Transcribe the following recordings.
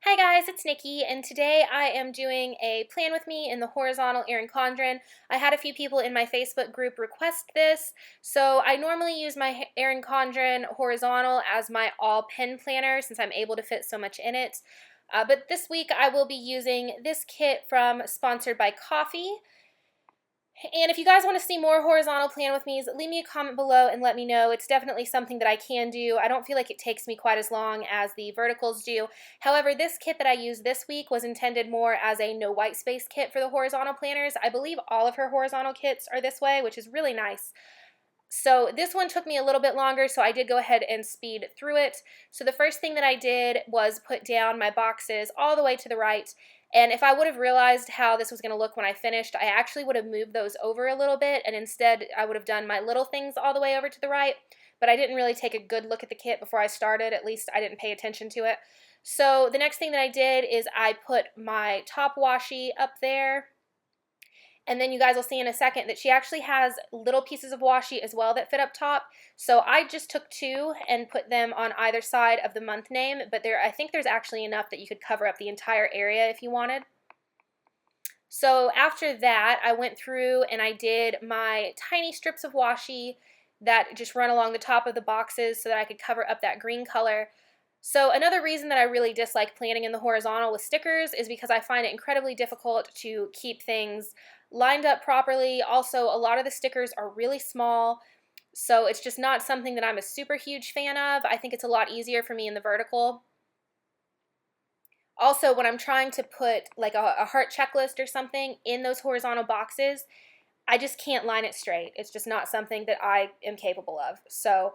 Hi guys, it's Nikki, and today I am doing a plan with me in the horizontal Erin Condren. I had a few people in my Facebook group request this, so I normally use my Erin Condren horizontal as my all pen planner since I'm able to fit so much in it. But this week I will be using this kit from Sponsored by Coffee. And if you guys want to see more horizontal plan with me's, leave me a comment below and let me know. It's definitely something that I can do. I don't feel like it takes me quite as long as the verticals do. However, this kit that I used this week was intended more as a no white space kit for the horizontal planners. I believe all of her horizontal kits are this way, which is really nice. So this one took me a little bit longer, so I did go ahead and speed through it. So the first thing that I did was put down my boxes all the way to the right. And if I would have realized how this was going to look when I finished, I actually would have moved those over a little bit, and instead I would have done my little things all the way over to the right. But I didn't really take a good look at the kit before I started. At least I didn't pay attention to it. So the next thing that I did is I put my top washi up there. And then you guys will see in a second that she actually has little pieces of washi as well that fit up top. So I just took two and put them on either side of the month name, but I think there's actually enough that you could cover up the entire area if you wanted. So after that, I went through and I did my tiny strips of washi that just run along the top of the boxes so that I could cover up that green color. So another reason that I really dislike planning in the horizontal with stickers is because I find it incredibly difficult to keep things lined up properly. Also, a lot of the stickers are really small, so it's just not something that I'm a super huge fan of. I think it's a lot easier for me in the vertical. Also, when I'm trying to put like a heart checklist or something in those horizontal boxes, I just can't line it straight. It's just not something that I am capable of. So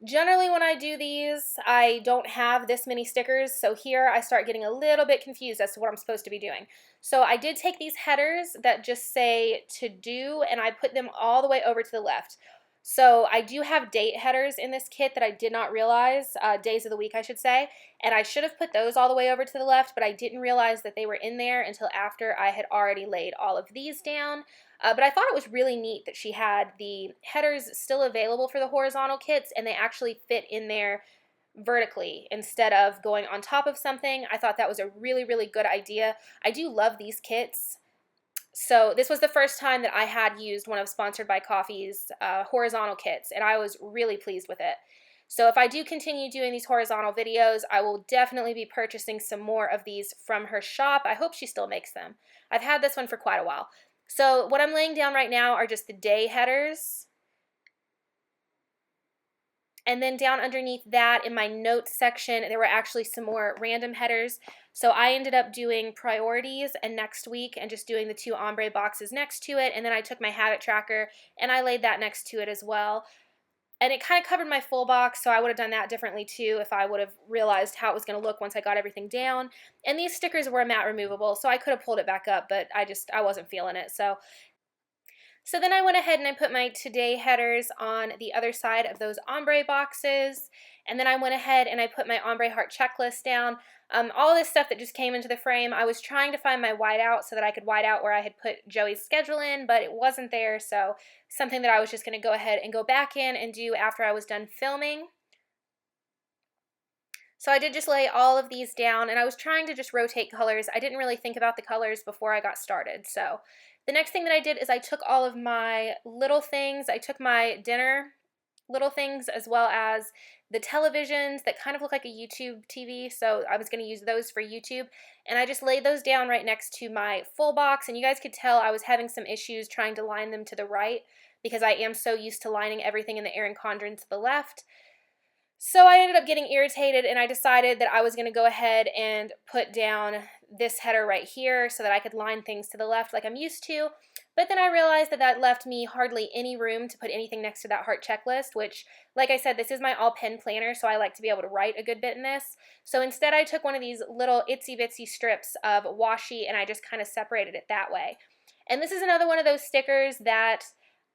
generally when I do these, I don't have this many stickers, so here I start getting a little bit confused as to what I'm supposed to be doing. So I did take these headers that just say to do, and I put them all the way over to the left. So I do have date headers in this kit that I did not realize, days of the week I should say, and I should have put those all the way over to the left, but I didn't realize that they were in there until after I had already laid all of these down. But I thought it was really neat that she had the headers still available for the horizontal kits, and they actually fit in there vertically instead of going on top of something. I thought that was a really, really good idea. I do love these kits. So this was the first time that I had used one of Sponsored by Coffee's horizontal kits, and I was really pleased with it. So if I do continue doing these horizontal videos, I will definitely be purchasing some more of these from her shop. I hope she still makes them. I've had this one for quite a while. So what I'm laying down right now are just the day headers. And then down underneath that in my notes section, there were actually some more random headers. So I ended up doing priorities and next week and just doing the two ombre boxes next to it. And then I took my habit tracker and I laid that next to it as well. And it kind of covered my full box, so I would have done that differently too if I would have realized how it was going to look once I got everything down. And these stickers were matte removable, so I could have pulled it back up, but I wasn't feeling it. So then I went ahead and I put my today headers on the other side of those ombre boxes. And then I went ahead and I put my ombre heart checklist down. All this stuff that just came into the frame, I was trying to find my whiteout so that I could white out where I had put Joey's schedule in, but it wasn't there. So something that I was just going to go ahead and go back in and do after I was done filming. So I did just lay all of these down, and I was trying to just rotate colors. I didn't really think about the colors before I got started. So the next thing that I did is I took all of my little things. I took my dinner little things as well as the televisions that kind of look like a YouTube TV. So I was going to use those for YouTube. And I just laid those down right next to my full box. And you guys could tell I was having some issues trying to line them to the right because I am so used to lining everything in the Erin Condren to the left. So I ended up getting irritated and I decided that I was going to go ahead and put down this header right here so that I could line things to the left like I'm used to. But then I realized that that left me hardly any room to put anything next to that heart checklist, which, like I said, this is my all pen planner, so I like to be able to write a good bit in this. So instead I took one of these little itsy bitsy strips of washi and I just kind of separated it that way. And this is another one of those stickers that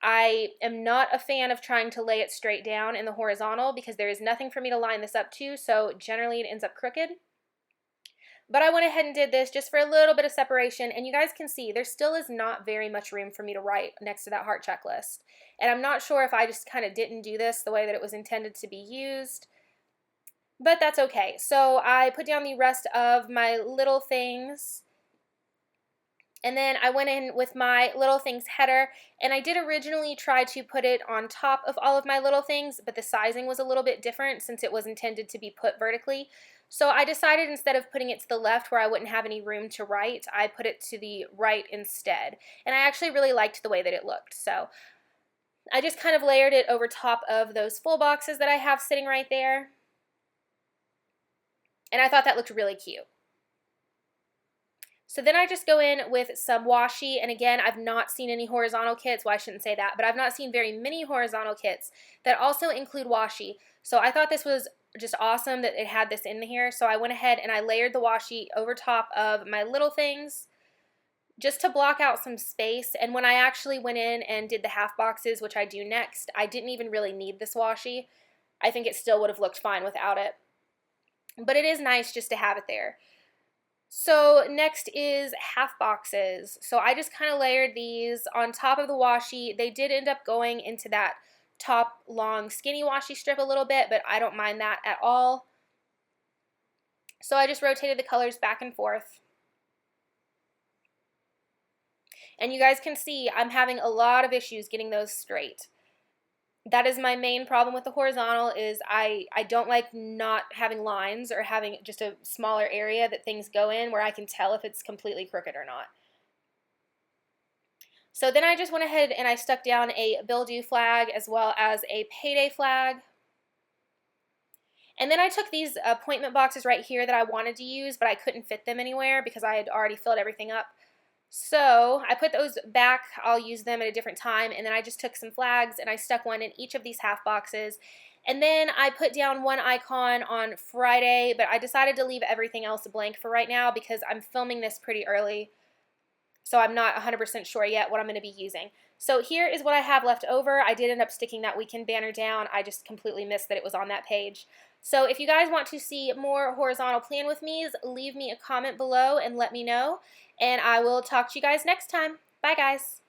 I am not a fan of trying to lay it straight down in the horizontal because there is nothing for me to line this up to, so generally it ends up crooked. But I went ahead and did this just for a little bit of separation, and you guys can see there still is not very much room for me to write next to that heart checklist. And I'm not sure if I just kind of didn't do this the way that it was intended to be used. but that's okay. So I put down the rest of my little things, and then I went in with my little things header, and I did originally try to put it on top of all of my little things, but the sizing was a little bit different since it was intended to be put vertically. So I decided instead of putting it to the left where I wouldn't have any room to write, I put it to the right instead. And I actually really liked the way that it looked. So I just kind of layered it over top of those full boxes that I have sitting right there. And I thought that looked really cute. So then I just go in with some washi, and again, I've not seen any horizontal kits, well I shouldn't say that, but I've not seen very many horizontal kits that also include washi. So I thought this was just awesome that it had this in here, so I went ahead and I layered the washi over top of my little things just to block out some space. And when I actually went in and did the half boxes, which I do next, I didn't even really need this washi. I think it still would have looked fine without it. But it is nice just to have it there. So next is half boxes. So I just kind of layered these on top of the washi. They did end up going into that top long skinny washi strip a little bit, but I don't mind that at all. So I just rotated the colors back and forth. And you guys can see I'm having a lot of issues getting those straight. That is my main problem with the horizontal, is I don't like not having lines or having just a smaller area that things go in where I can tell if it's completely crooked or not. So then I just went ahead and I stuck down a bill due flag as well as a payday flag. And then I took these appointment boxes right here that I wanted to use, but I couldn't fit them anywhere because I had already filled everything up. So I put those back. I'll use them at a different time. And then I just took some flags and I stuck one in each of these half boxes. And then I put down one icon on Friday, but I decided to leave everything else blank for right now because I'm filming this pretty early. So I'm not 100% sure yet what I'm going to be using. So here is what I have left over. I did end up sticking that weekend banner down. I just completely missed that it was on that page. So if you guys want to see more horizontal plan with me's, leave me a comment below and let me know. And I will talk to you guys next time. Bye guys.